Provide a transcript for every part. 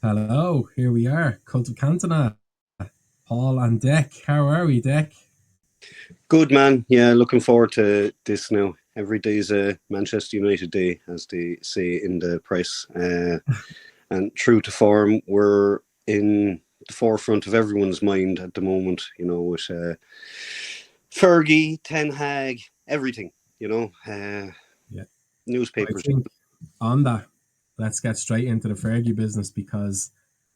Hello, here we are, Cult of Cantona. Paul on deck. How are we, Deck? Good man. Yeah, looking forward to this now. Every day's a Manchester United day, as they say in the press. And true to form, we're in the forefront of everyone's mind at the moment, with Fergie, Ten Hag, everything, Yeah, I newspapers. think on that, let's get straight into the Fergie business because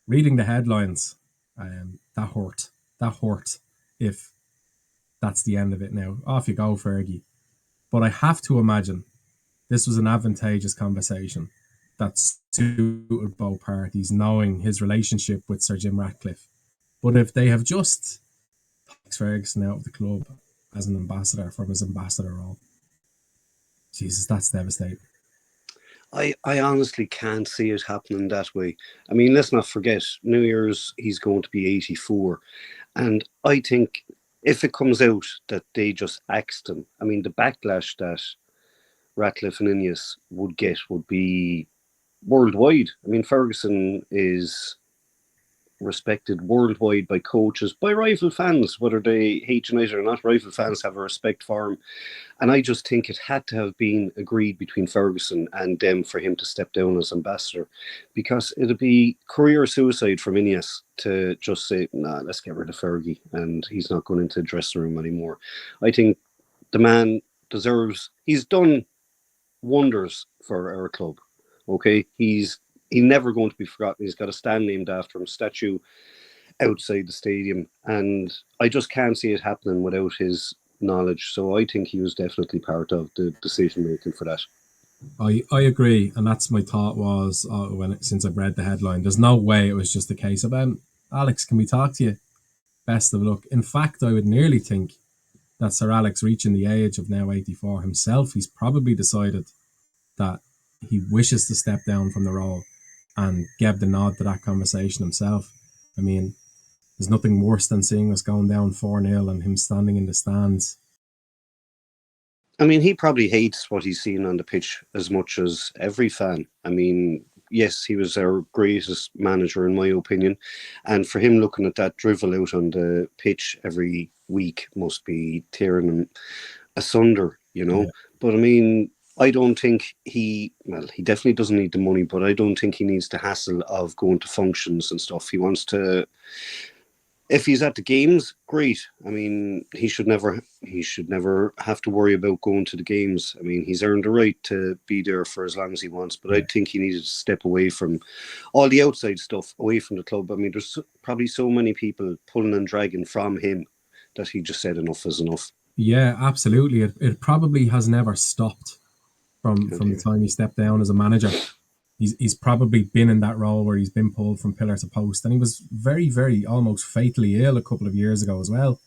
reading the headlines, that hurt. That hurt if that's the end of it now. Off you go, Fergie. But I have to imagine this was an advantageous conversation that suited both parties, knowing his relationship with Sir Jim Ratcliffe. But if they have just Alex Ferguson out of the club as an ambassador from his ambassador role, Jesus, that's devastating. I honestly can't see it happening that way. I mean, let's not forget, New Year's, he's going to be 84. And I think if it comes out that they just axed him, I mean, the backlash that Ratcliffe and Ineos would get would be worldwide. I mean, Ferguson is respected worldwide by coaches, by rival fans, whether they hate United or not. Rival fans have a respect for him, and I just think it had to have been agreed between Ferguson and them for him to step down as ambassador, because it'd be career suicide from Ineos to just say, "Nah, let's get rid of Fergie," and he's not going into the dressing room anymore. I think the man deserves. He's done wonders for our club. Okay, he's never going to be forgotten. He's got a stand named after him, statue outside the stadium, and I just can't see it happening without his knowledge. So I think he was definitely part of the decision making for that. I agree, and that's my thought was since I've read the headline. There's no way it was just a case of Alex, can we talk to you? Best of luck. In fact, I would nearly think that Sir Alex, reaching the age of now 84 himself, he's probably decided that he wishes to step down from the role and gave the nod to that conversation himself. I mean, there's nothing worse than seeing us going down 4-0 and him standing in the stands. I mean, he probably hates what he's seen on the pitch as much as every fan. I mean, yes, he was our greatest manager, in my opinion. And for him looking at that drivel out on the pitch every week must be tearing him asunder, you know. Yeah. But I mean, I don't think he definitely doesn't need the money, but I don't think he needs the hassle of going to functions and stuff. He wants to, if he's at the games, great. I mean, he should never have to worry about going to the games. I mean, he's earned the right to be there for as long as he wants, but I Yeah. think he needed to step away from all the outside stuff, away from the club. I mean, there's probably so many people pulling and dragging from him that he just said enough is enough. Yeah, absolutely. It probably has never stopped Oh from the dear. time he stepped down as a manager. He's probably been in that role where he's been pulled from pillar to post, and he was very, very almost fatally ill a couple of years ago as well.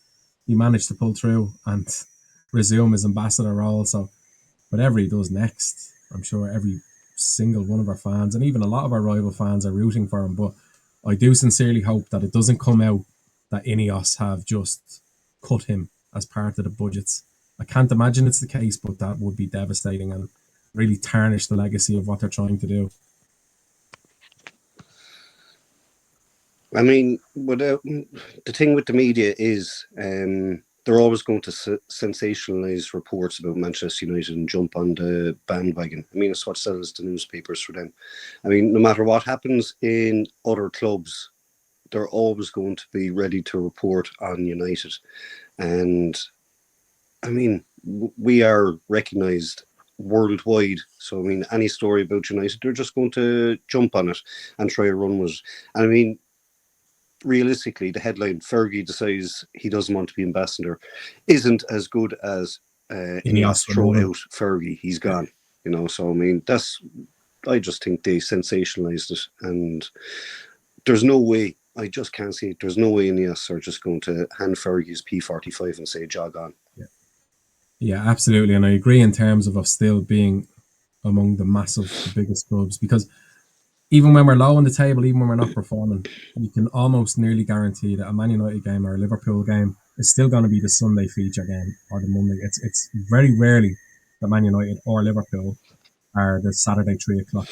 He managed to pull through and resume his ambassador role. So whatever he does next, I'm sure every single one of our fans and even a lot of our rival fans are rooting for him. But I do sincerely hope that it doesn't come out that Ineos have just cut him as part of the budgets. I can't imagine it's the case, but that would be devastating and really tarnish the legacy of what they're trying to do. I mean, the thing with the media is they're always going to sensationalize reports about Manchester United and jump on the bandwagon. I mean, it's what sells the newspapers for them. I mean, no matter what happens in other clubs, they're always going to be ready to report on United. And I mean, we are recognised worldwide. So I mean, any story about United, they're just going to jump on it and try to run with it. And I mean, realistically, the headline Fergie decides he doesn't want to be ambassador isn't as good as Ineos Ineos throw removing. out Fergie. He's gone. So I mean, that's. I just think they sensationalized it, and there's no way. I just can't see it. There's no way Ineos are just going to hand Fergie's P45 and say jog on. Yeah. Yeah, absolutely. And I agree in terms of us still being among the biggest clubs, because even when we're low on the table, even when we're not performing, you can almost nearly guarantee that a Man United game or a Liverpool game is still going to be the Sunday feature game or the Monday. It's very rarely that Man United or Liverpool are the Saturday 3 o'clock.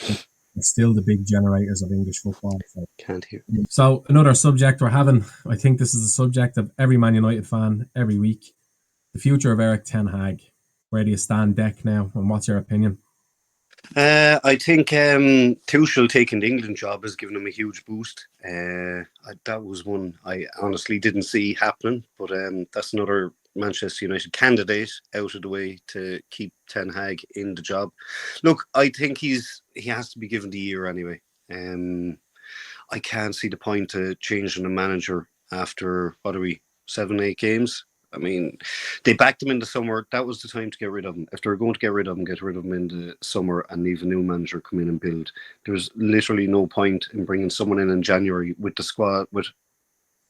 are still the big generators of English football. So. Can't hear. So another subject we're having, I think this is the subject of every Man United fan every week. The future of Erik ten Hag. Where do you stand, Deck, now, and what's your opinion? I think Tuchel taking the England job has given him a huge boost. That was one I honestly didn't see happening, but that's another Manchester United candidate out of the way to keep Ten Hag in the job. Look, I think he has to be given the year anyway. I can't see the point of changing the manager after, 7, 8 games. I mean, they backed him in the summer. That was the time to get rid of him. If they were going to get rid of him in the summer and leave a new manager come in and build. There's literally no point in bringing someone in January with the squad, with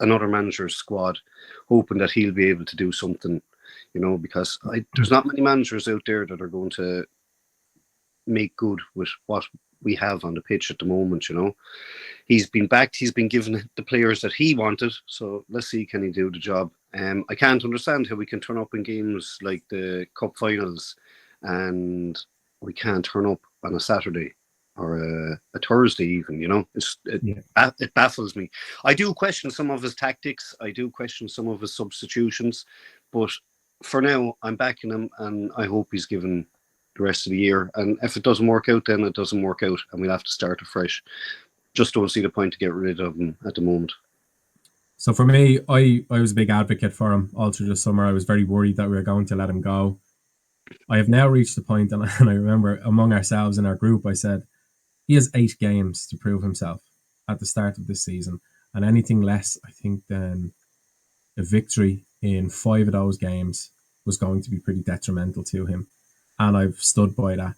another manager's squad, hoping that he'll be able to do something, because there's not many managers out there that are going to make good with what we have on the pitch at the moment, He's been backed. He's been given the players that he wanted. So let's see, can he do the job? I can't understand how we can turn up in games like the Cup finals and we can't turn up on a Saturday or a Thursday even, It baffles me. I do question some of his tactics. I do question some of his substitutions. But for now, I'm backing him and I hope he's given the rest of the year. And if it doesn't work out, then it doesn't work out and we'll have to start afresh. Just don't see the point to get rid of him at the moment. So for me, I was a big advocate for him all through the summer. I was very worried that we were going to let him go. I have now reached the point, and I remember among ourselves in our group, I said, he has 8 games to prove himself at the start of this season. And anything less, I think, than a victory in 5 of those games was going to be pretty detrimental to him. And I've stood by that.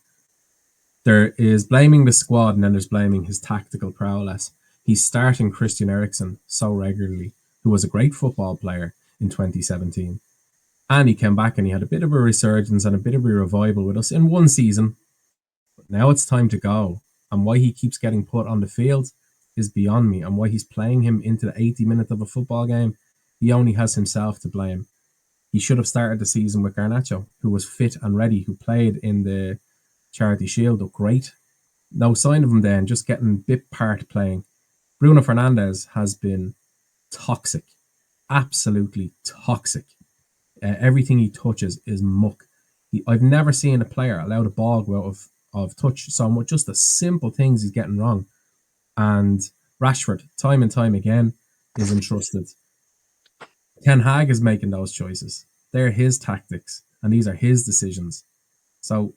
There is blaming the squad and then there's blaming his tactical prowess. He's starting Christian Eriksen so regularly, who was a great football player in 2017. And he came back and he had a bit of a resurgence and a bit of a revival with us in one season. But now it's time to go. And why he keeps getting put on the field is beyond me. And why he's playing him into the 80 minutes of a football game, he only has himself to blame. He should have started the season with Garnacho, who was fit and ready, who played in the Charity Shield, looked great. No sign of him then, just getting bit part playing. Bruno Fernandes has been toxic, absolutely toxic. Everything he touches is muck. I've never seen a player allow the ball go out of touch so much. Just the simple things he's getting wrong. And Rashford, time and time again, is entrusted. Ten Hag is making those choices. They're his tactics, and these are his decisions. So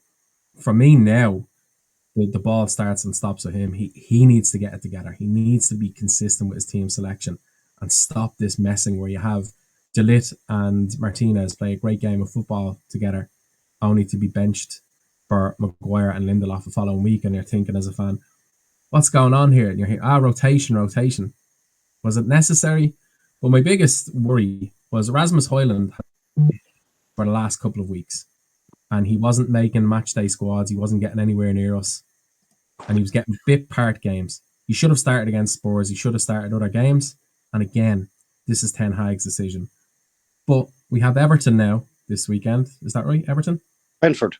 for me now, the ball starts and stops with him. He needs to get it together. He needs to be consistent with his team selection and stop this messing where you have De Ligt and Martinez play a great game of football together, only to be benched for Maguire and Lindelof the following week, and you're thinking as a fan, what's going on here? And you're here, rotation. Was it necessary? Well, my biggest worry was Rasmus Højlund for the last couple of weeks. And he wasn't making match day squads. He wasn't getting anywhere near us. And he was getting bit part games. He should have started against Spurs. He should have started other games. And again, this is Ten Hag's decision. But we have Everton now this weekend. Is that right, Everton? Brentford,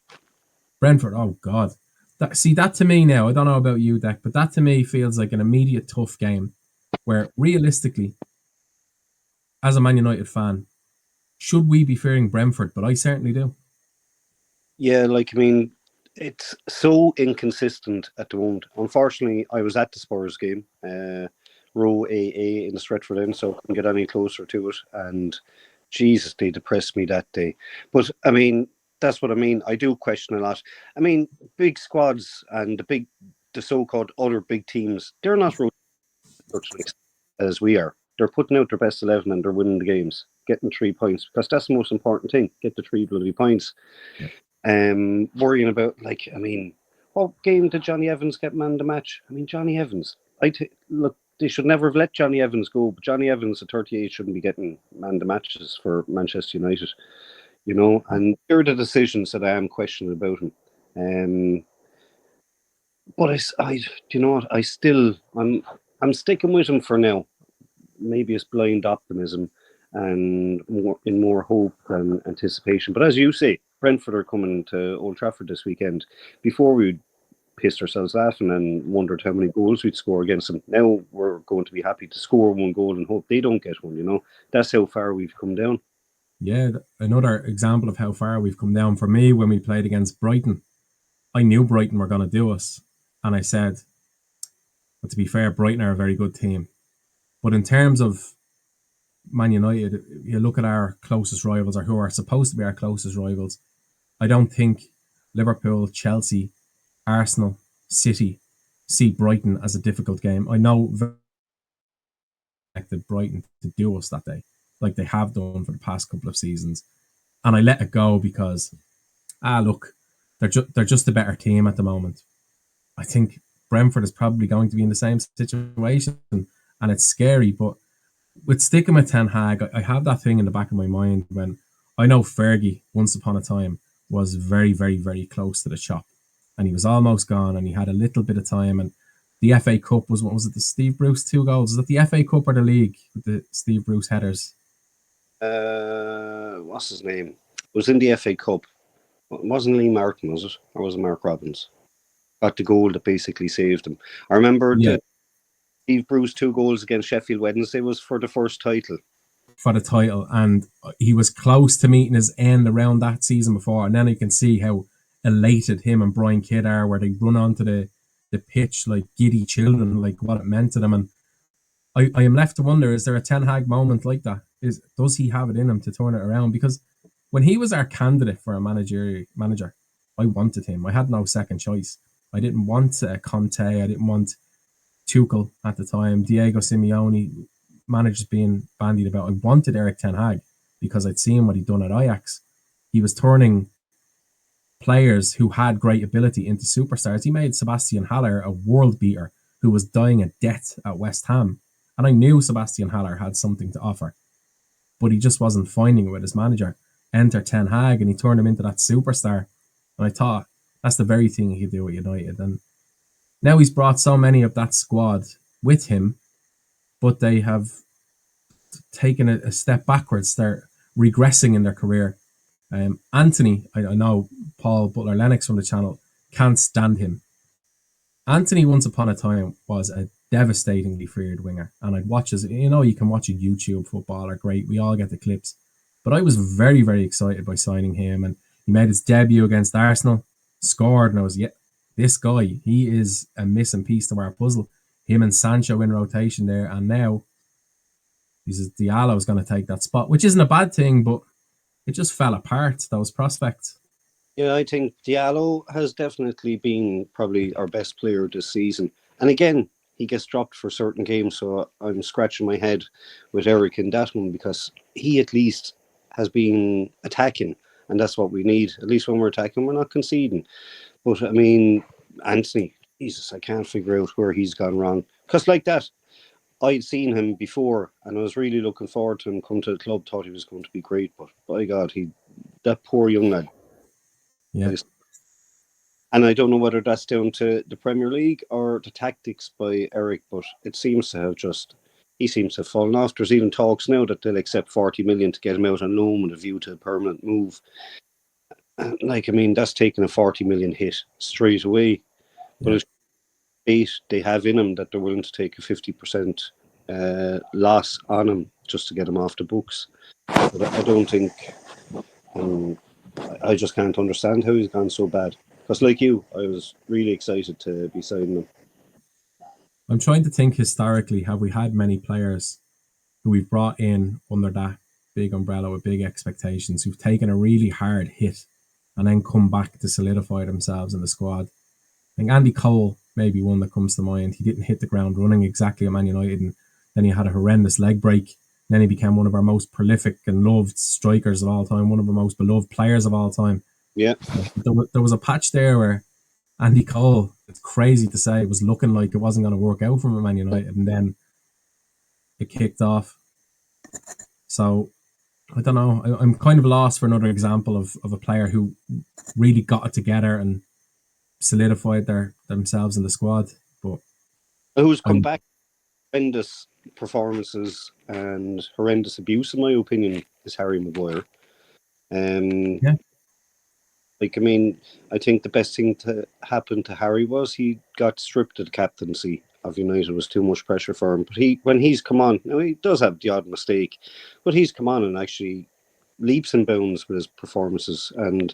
oh God. That to me now, I don't know about you, Deck, but that to me feels like an immediate tough game where realistically, as a Man United fan, should we be fearing Brentford? But I certainly do. Yeah, it's so inconsistent at the moment. Unfortunately, I was at the Spurs game, row AA in the Stretford end, so I couldn't get any closer to it. And Jesus, they depressed me that day. But I mean, that's what I mean. I do question a lot. I mean, big squads and the so-called other big teams, they're not as we are. They're putting out their best 11 and they're winning the games, getting 3 points, because that's the most important thing. Get the 3 bloody points. Yeah. Worrying about, what game did Johnny Evans get man the match? I mean, Johnny Evans. Look, they should never have let Johnny Evans go, but Johnny Evans at 38 shouldn't be getting man the matches for Manchester United, and there are the decisions that I am questioning about him. But I'm sticking with him for now. Maybe it's blind optimism and more hope than anticipation. But as you say, Brentford are coming to Old Trafford this weekend. Before we pissed ourselves laughing and wondered how many goals we'd score against them. Now we're going to be happy to score one goal and hope they don't get one, you know. That's how far we've come down. Yeah, another example of how far we've come down. For me, when we played against Brighton, I knew Brighton were going to do us. And I said, but to be fair, Brighton are a very good team. But in terms of Man United, you look at our closest rivals, or who are supposed to be our closest rivals. I don't think Liverpool, Chelsea, Arsenal, City see Brighton as a difficult game. I know very expected Brighton to do us that day, like they have done for the past couple of seasons. And I let it go because, look, they're just a better team at the moment. I think Brentford is probably going to be in the same situation, and it's scary. But with sticking with Ten Hag, I have that thing in the back of my mind when I know Fergie, once upon a time, was very, very, very close to the chop, and he was almost gone, and he had a little bit of time. And the FA Cup was, what was it? The Steve Bruce 2 goals. Is it the FA Cup or the league with the Steve Bruce headers? What's his name? It was in the FA Cup. It wasn't Lee Martin, was it? Or was it Mark Robbins? Got the goal that basically saved him. I remember the Steve Bruce 2 goals against Sheffield Wednesday was for the first title. For the title, and he was close to meeting his end around that season before. And then you can see how elated him and Brian Kidd are, where they run onto the pitch like giddy children, like what it meant to them. And I am left to wonder, is there a Ten Hag moment like that? Does he have it in him to turn it around? Because when he was our candidate for a manager, I wanted him. I had no second choice. I didn't want Conte. I didn't want Tuchel at the time. Diego Simeone, managers being bandied about. I wanted Erik Ten Hag because I'd seen what he'd done at Ajax. He was turning players who had great ability into superstars. He made Sebastian Haller a world beater who was dying a death at West Ham. And I knew Sebastian Haller had something to offer, but he just wasn't finding it with his manager. Enter Ten Hag, and he turned him into that superstar. And I thought, that's the very thing he could do at United. And now he's brought so many of that squad with him, but they have taken a step backwards. They're regressing in their career. Anthony, I know Paul Butler Lennox from the channel can't stand him. Anthony, once upon a time, was a devastatingly feared winger, and I'd watch his. You know, you can watch a YouTube footballer, great. We all get the clips, but I was very, very excited by signing him, and he made his debut against Arsenal, scored, and I was, this guy, he is a missing piece to our puzzle. Him and Sancho in rotation there, and now Diallo is going to take that spot, which isn't a bad thing, but it just fell apart, those prospects. Yeah, I think Diallo has definitely been probably our best player this season. And again, he gets dropped for certain games, so I'm scratching my head with Eriks in that one because he at least has been attacking, and that's what we need. At least when we're attacking, we're not conceding. But I mean, Anthony, Jesus, I can't figure out where he's gone wrong. Because like that, I'd seen him before, and I was really looking forward to him come to the club. Thought he was going to be great, but by God, that poor young lad. Yeah. And I don't know whether that's down to the Premier League or the tactics by Eriks, but it seems to have he seems to have fallen off. There's even talks now that they'll accept 40 million to get him out on loan with a view to a permanent move. Like, I mean, that's taking a 40 million hit straight away. But it's they have in him that they're willing to take a 50% loss on him just to get him off the books. But I don't think, I just can't understand how he's gone so bad. Because like you, I was really excited to be signing him. I'm trying to think historically, have we had many players who we've brought in under that big umbrella with big expectations who've taken a really hard hit and then come back to solidify themselves in the squad? I think Andy Cole may be one that comes to mind. He didn't hit the ground running exactly at Man United, and then he had a horrendous leg break. And then he became one of our most prolific and loved strikers of all time, one of our most beloved players of all time. Yeah. There was a patch there where Andy Cole, it's crazy to say, was looking like it wasn't going to work out for him at Man United, and then it kicked off. So I don't know. I'm kind of lost for another example of a player who really got it together and solidified themselves in the squad. But who's come back horrendous performances and horrendous abuse, in my opinion, is Harry Maguire. Like, I mean, I think the best thing to happen to Harry was he got stripped of the captaincy of United. It was too much pressure for him. But when he's come on, now he does have the odd mistake, but he's come on and actually leaps and bounds with his performances. And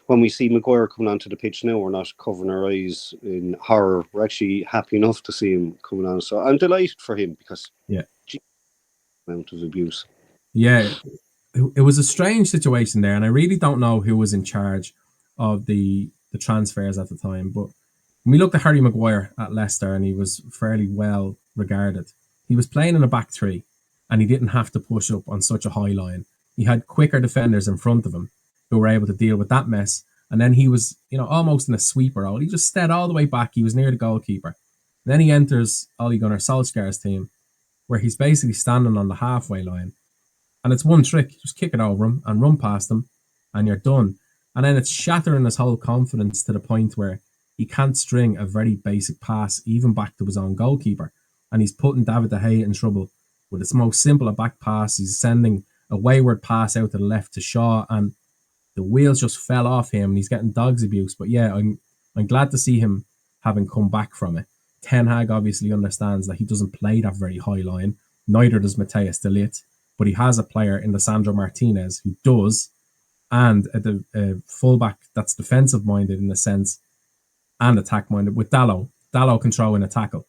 when we see Maguire coming onto the pitch now, we're not covering our eyes in horror. We're actually happy enough to see him coming on. So I'm delighted for him because Yeah. Amount of abuse. Yeah, it was a strange situation there, and I really don't know who was in charge of the transfers at the time. But when we looked at Harry Maguire at Leicester, and he was fairly well regarded, he was playing in a back three, and he didn't have to push up on such a high line. He had quicker defenders in front of him who were able to deal with that mess. And then he was, almost in a sweeper role. He just stayed all the way back. He was near the goalkeeper. And then he enters Ole Gunnar Solskjaer's team, where he's basically standing on the halfway line. And it's one trick, just kick it over him and run past him, and you're done. And then it's shattering his whole confidence to the point where he can't string a very basic pass, even back to his own goalkeeper. And he's putting David De Gea in trouble with its most simple a back pass. He's sending a wayward pass out to the left to Shaw, and the wheels just fell off him, and he's getting dog's abuse. But yeah, I'm glad to see him having come back from it. Ten Hag obviously understands that he doesn't play that very high line. Neither does Matthias de Ligt, but he has a player in Lisandro Martinez who does, and a fullback that's defensive minded in a sense and attack minded with Dalot. Dalot can throw in a tackle.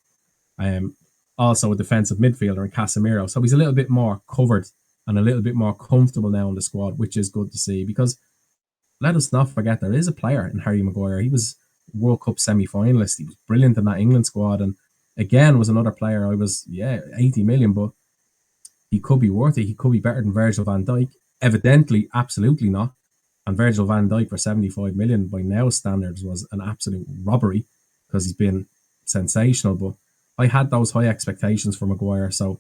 Also a defensive midfielder in Casemiro. So he's a little bit more covered and a little bit more comfortable now in the squad, which is good to see, because let us not forget there is a player in Harry Maguire. He was World Cup semi-finalist. He was brilliant in that England squad, and again was another player. 80 million, but he could be worth it. He could be better than Virgil van Dijk. Evidently, absolutely not. And Virgil van Dijk for 75 million by now standards was an absolute robbery, because he's been sensational. But I had those high expectations for Maguire, so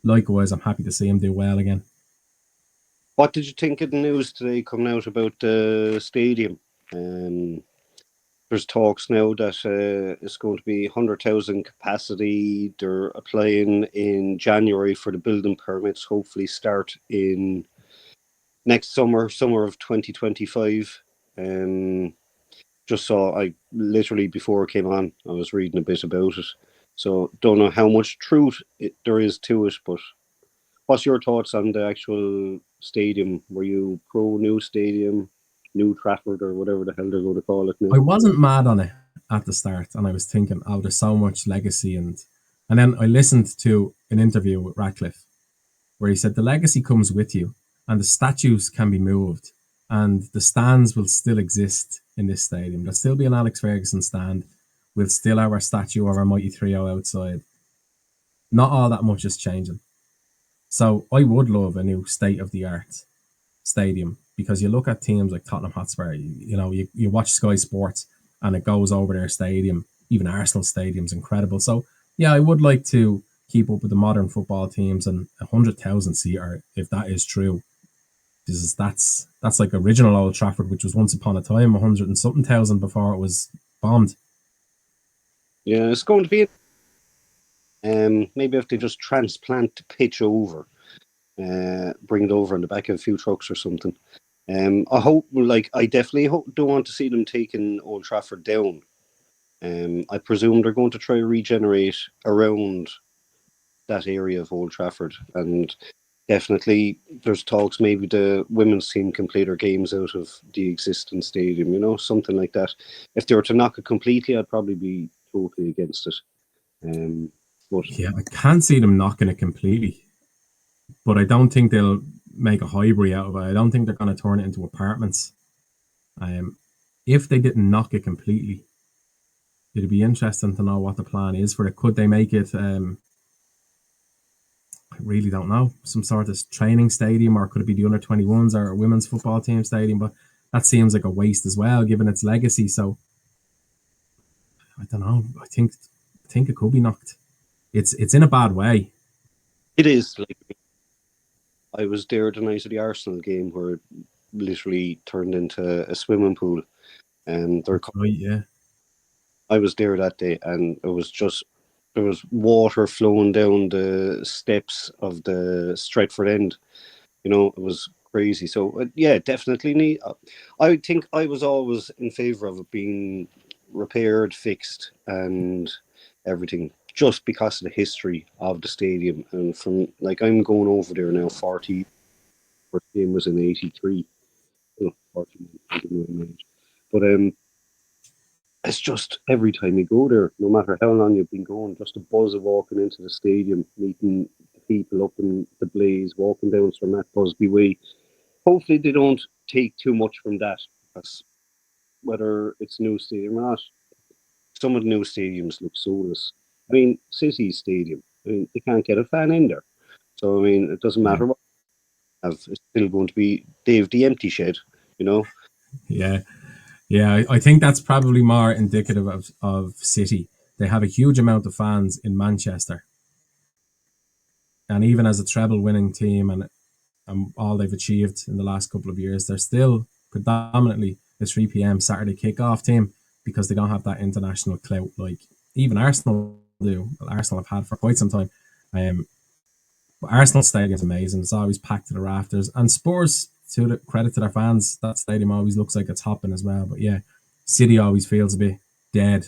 likewise, I'm happy to see him do well again. What did you think of the news today coming out about the stadium? There's talks now that it's going to be 100,000 capacity. They're applying in January for the building permits, hopefully start in next summer of 2025. Just saw, I literally before it came on, I was reading a bit about it. So don't know how much truth there is to it, but what's your thoughts on the actual stadium? Were you pro new stadium, new Trafford, or whatever the hell they're going to call it now? I wasn't mad on it at the start, and I was thinking, oh, there's so much legacy, and then I listened to an interview with Ratcliffe where he said the legacy comes with you, and the statues can be moved, and the stands will still exist in this stadium. There'll still be an Alex Ferguson stand. We'll still have our statue of our mighty trio outside. Not all that much is changing. So I would love a new state-of-the-art stadium, because you look at teams like Tottenham Hotspur, you watch Sky Sports and it goes over their stadium. Even Arsenal stadium's incredible. So yeah, I would like to keep up with the modern football teams, and 100,000 seater, if that is true. That's like original Old Trafford, which was once upon a time 100 and something thousand before it was bombed. Yeah, it's going to be. Maybe if they just transplant the pitch over, bring it over on the back of a few trucks or something. I hope, I definitely don't want to see them taking Old Trafford down. I presume they're going to try to regenerate around that area of Old Trafford, and definitely there's talks maybe the women's team can play their games out of the existing stadium, something like that. If they were to knock it completely, I'd probably be totally against it. But yeah, I can't see them knocking it completely, but I don't think they'll make a hybrid out of it. I don't think they're going to turn it into apartments. If they didn't knock it completely, it'd be interesting to know what the plan is for it. Could they make it? I really don't know. Some sort of training stadium, or could it be the under-21s or a women's football team stadium? But that seems like a waste as well, given its legacy. So I don't know. I think it could be knocked. It's in a bad way. It is. I was there the night of the Arsenal game where it literally turned into a swimming pool, and Yeah. I was there that day, and it was just, there was water flowing down the steps of the Stretford end. It was crazy. So yeah, definitely need. I think I was always in favour of it being repaired, fixed, and everything, just because of the history of the stadium. And from like I'm going over there now, 40. First game was in '83. Oh, 40, I don't know my age. But it's just every time you go there, no matter how long you've been going, just a buzz of walking into the stadium, meeting the people up in the Blaze, walking down from that Busby Way. Hopefully they don't take too much from that, because whether it's a new stadium or not, some of the new stadiums look soulless. I mean, City Stadium, I mean, they can't get a fan in there. So, I mean, it doesn't Yeah, matter what you have, it's still going to be Dave the empty shed, you know? yeah, yeah. I think that's probably more indicative of City. They have a huge amount of fans in Manchester, and even as a treble-winning team and all they've achieved in the last couple of years, they're still predominantly a 3 p.m. Saturday kickoff team because they don't have that international clout like even Arsenal do. Well, Arsenal have had for quite some time. Um, but Arsenal stadium's amazing. It's always packed to the rafters. And Spurs, to the credit to their fans, that stadium always looks like it's hopping as well. But yeah, City always feels a bit dead.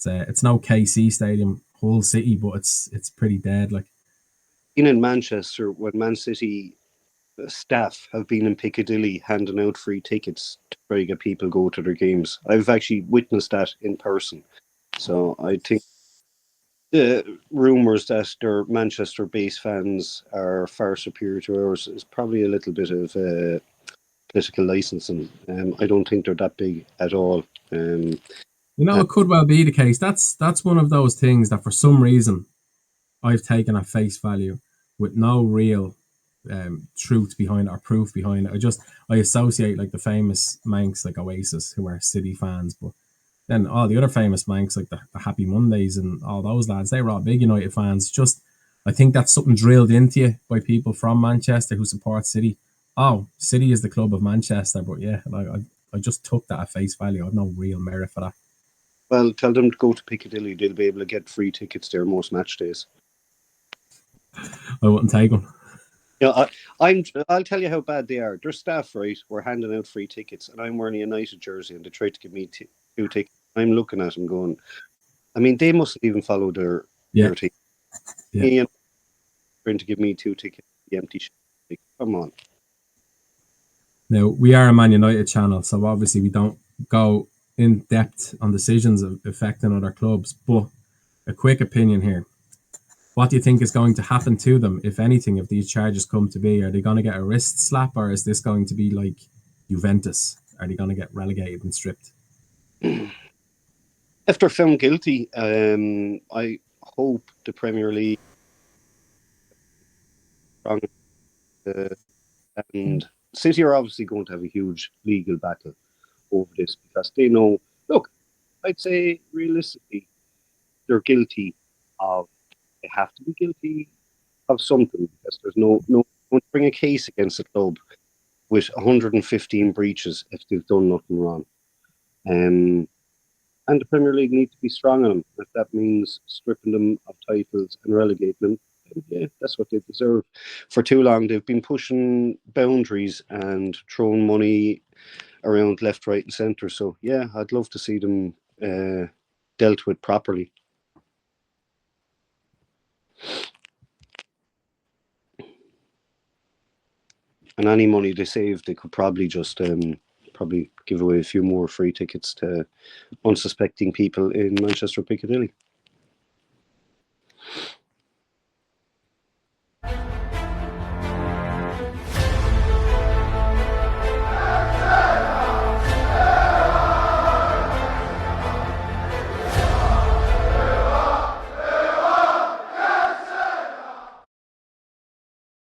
It's no KC stadium, whole city, but it's pretty dead. Like, In Manchester, when Man City staff have been in Piccadilly handing out free tickets to try to get people go to their games. I've actually witnessed that in person. So I think the rumours that their Manchester-based fans are far superior to ours is probably a little bit of political licensing. I don't think they're that big at all. it could well be the case. That's one of those things that for some reason I've taken at face value with no real truth behind it or proof behind it. I associate like the famous Manx like Oasis who are City fans, but then all the other famous Manx like the Happy Mondays and all those lads, they were all big United fans. Just I think that's something drilled into you by people from Manchester who support City. Oh, City is the club of Manchester, but yeah, like I just took that at face value. I have no real merit for that. Well, tell them to go to Piccadilly. They'll be able to get free tickets there most match days. I wouldn't take them. Yeah, I'll tell you how bad they are. Their staff, right, were handing out free tickets, and I'm wearing a United jersey, and they tried to give me two tickets. I'm looking at them going, I mean, they mustn't even follow Yeah, their team. yeah. And trying to give me two tickets, the empty shit. Like, come on. Now we are a Man United channel, so obviously we don't go in depth on decisions affecting other clubs. But a quick opinion here: what do you think is going to happen to them, if anything, if these charges come to be? Are they going to get a wrist slap, or is this going to be like Juventus? Are they going to get relegated and stripped? If they're found guilty, I hope the Premier League uh, and City are obviously going to have a huge legal battle over this, because they know, look, I'd say realistically, they're guilty of, they have to be guilty of something, because there's no one to bring a case against a club with 115 breaches if they've done nothing wrong. And the Premier League need to be strong on them. If that means stripping them of titles and relegating them, then yeah, that's what they deserve. For too long, they've been pushing boundaries and throwing money around left, right, and centre. So yeah, I'd love to see them dealt with properly. And any money they save, they could probably just probably give away a few more free tickets to unsuspecting people in Manchester Piccadilly.